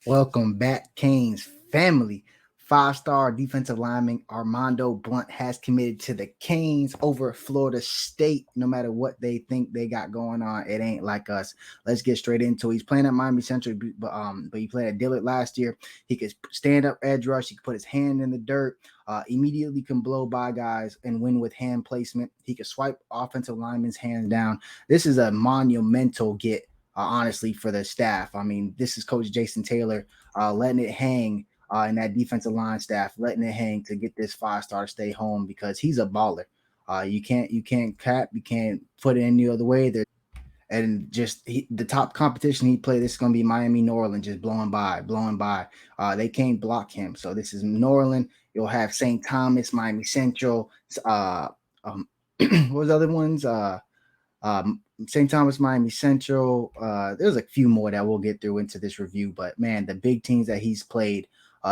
Welcome back, Canes family. Five-star defensive lineman Armondo Blount has committed to the Canes over Florida State. No matter what they think they got going on, it ain't like us. Let's get straight into it. He's playing at Miami Central, but he played at Dillard last year. He could stand up edge rush. He could put his hand in the dirt. Immediately can blow by guys and win with hand placement. He could swipe offensive linemen's hands down. This is a monumental get, honestly, for the staff. I mean, this is Coach Jason Taylor letting it hang in that defensive line staff, letting it hang to get this five-star to stay home because he's a baller. You can't cap, you can't put it any other way. And just the top competition he played, this is going to be Miami, New Orleans, just blowing by, blowing by. They can't block him. So this is New Orleans. You'll have St. Thomas, Miami Central. What was the other ones? St. Thomas, Miami Central. There's a few more that we'll get through into this review, but man, the big teams that he's played,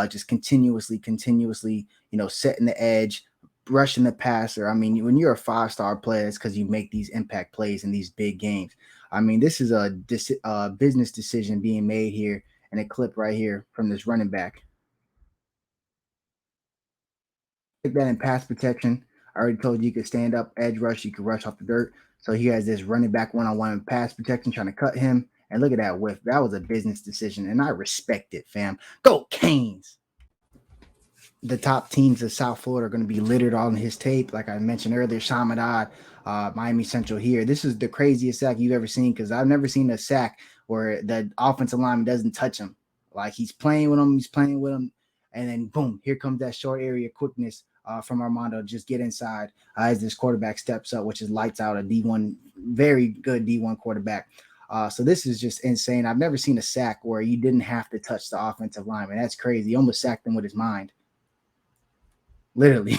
just continuously, setting the edge, rushing the passer. I mean, when you're a five-star player, it's because you make these impact plays in these big games. I mean, this is a business decision being made here, and a clip right here from this running back. Take that in pass protection. I already told you you could stand up, edge rush, you could rush off the dirt. So he has this running back one-on-one pass protection trying to cut him. And look at that whiff. That was a business decision, and I respect it, fam. Go Canes! The top teams of South Florida are going to be littered on his tape. Like I mentioned earlier, Shamadad, Miami Central here. This is the craziest sack you've ever seen because I've never seen a sack where the offensive lineman doesn't touch him. Like he's playing with him, and then boom, here comes that short area quickness from Armondo. Just get inside as this quarterback steps up, which is lights out, a D1, very good D1 quarterback. So this is just insane. I've never seen a sack where you didn't have to touch the offensive lineman. That's crazy. He almost sacked him with his mind. Literally.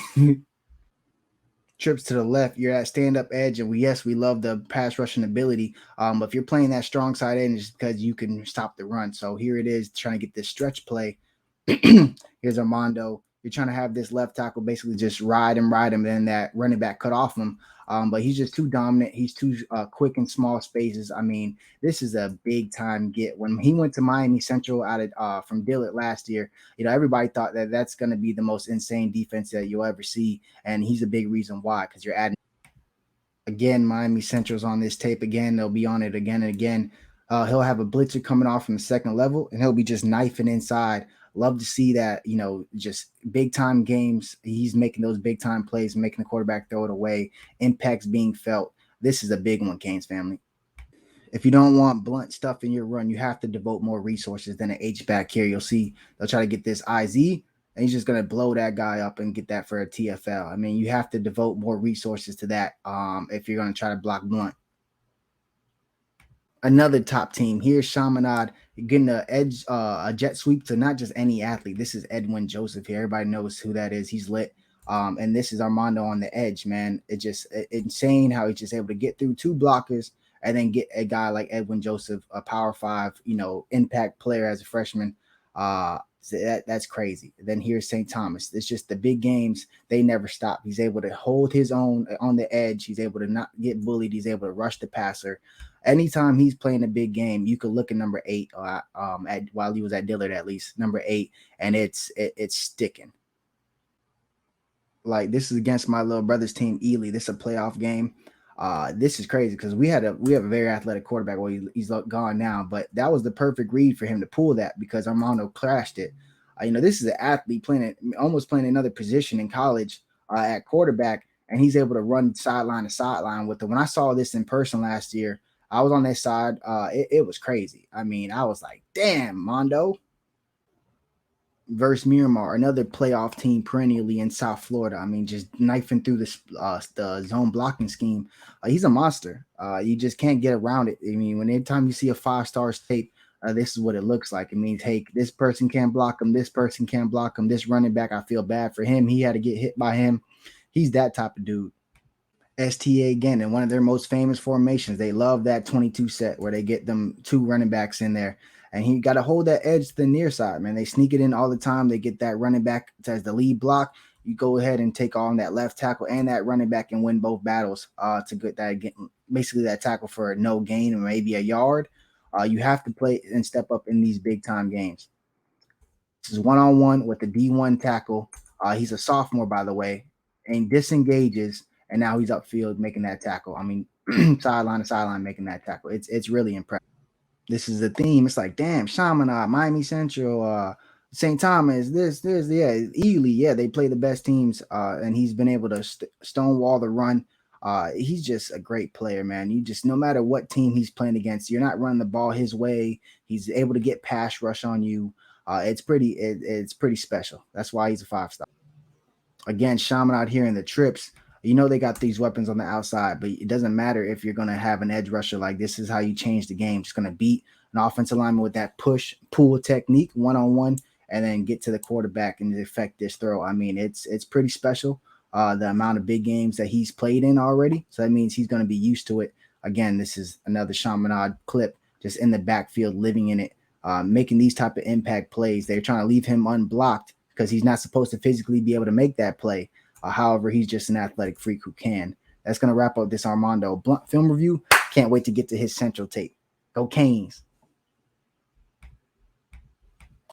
Trips to the left, you're at stand up edge, and we love the pass rushing ability. But if you're playing that strong side end, it's because you can stop the run. So here it is, trying to get this stretch play. Here's Armondo. You're trying to have this left tackle basically just ride him, and then that running back cut off him. But he's just too dominant. He's too quick in small spaces. I mean, this is a big time get. When he went to Miami Central out of from Dillard last year, everybody thought that that's going to be the most insane defense that you'll ever see, and he's a big reason why because you're adding again. Miami Central's on this tape again. They'll be on it again and again. He'll have a blitzer coming off from the second level, and he'll be just knifing inside. Love to see that, just big time games. He's making those big time plays, making the quarterback throw it away. Impacts being felt. This is a big one, Canes family. If you don't want blunt stuff in your run, you have to devote more resources than an H back here. You'll see they'll try to get this IZ, and he's just going to blow that guy up and get that for a TFL. I mean, you have to devote more resources to that if you're going to try to block blunt. Another top team. Here's Chaminade getting a jet sweep to not just any athlete. This is Edwin Joseph here. Everybody knows who that is. He's lit. And this is Armondo on the edge, man. Insane how he's just able to get through two blockers and then get a guy like Edwin Joseph, a power five, impact player as a freshman. So that's crazy. Then here's St. Thomas. It's just the big games. They never stop. He's able to hold his own on the edge. He's able to not get bullied. He's able to rush the passer. Anytime he's playing a big game, you could look at number 8 while he was at Dillard, at least number 8, and it's sticking. Like this is against my little brother's team, Ely. This is a playoff game. This is crazy because we have a very athletic quarterback. Well, he's gone now, but that was the perfect read for him to pull that because Armando crashed it. This is an athlete almost playing another position in college at quarterback, and he's able to run sideline to sideline with it. When I saw this in person last year, I was on that side. It was crazy. I mean, I was like, damn, Mondo. Versus Miramar, another playoff team perennially in South Florida. I mean, just knifing through the zone blocking scheme. He's a monster. You just can't get around it. I mean, anytime you see a 5-star tape, this is what it looks like. It means, hey, this person can't block him. This person can't block him. This running back, I feel bad for him. He had to get hit by him. He's that type of dude. STA again in one of their most famous formations. They love that 22 set where they get them two running backs in there. And he got to hold that edge to the near side, man. They sneak it in all the time. They get that running back as the lead block. You go ahead and take on that left tackle and that running back and win both battles to get that, basically that tackle for no gain or maybe a yard. You have to play and step up in these big time games. This is one-on-one with the D1 tackle. He's a sophomore, by the way, and disengages, and now he's upfield making that tackle. I mean, sideline to sideline making that tackle. It's really impressive. This is the theme. It's like, damn, Chaminade, Miami Central, St. Thomas, yeah, Ely, yeah, they play the best teams, and he's been able to stonewall the run. He's just a great player, man. You just, no matter what team he's playing against, you're not running the ball his way. He's able to get pass rush on you. It's pretty special. That's why he's a 5-star. Again, Shaman out here in the trips, you know they got these weapons on the outside, but it doesn't matter if you're going to have an edge rusher. Like, this is how you change the game. Just going to beat an offensive lineman with that push pull technique one-on-one, and then get to the quarterback and affect this throw. I mean, it's pretty special, the amount of big games that he's played in already. So that means he's going to be used to it. Again, this is another Chaminade clip, just in the backfield, living in it, making these type of impact plays. They're trying to leave him unblocked because he's not supposed to physically be able to make that play. However, he's just an athletic freak who can. That's going to wrap up this Armondo Blount film review. Can't wait to get to his central tape. Go Canes.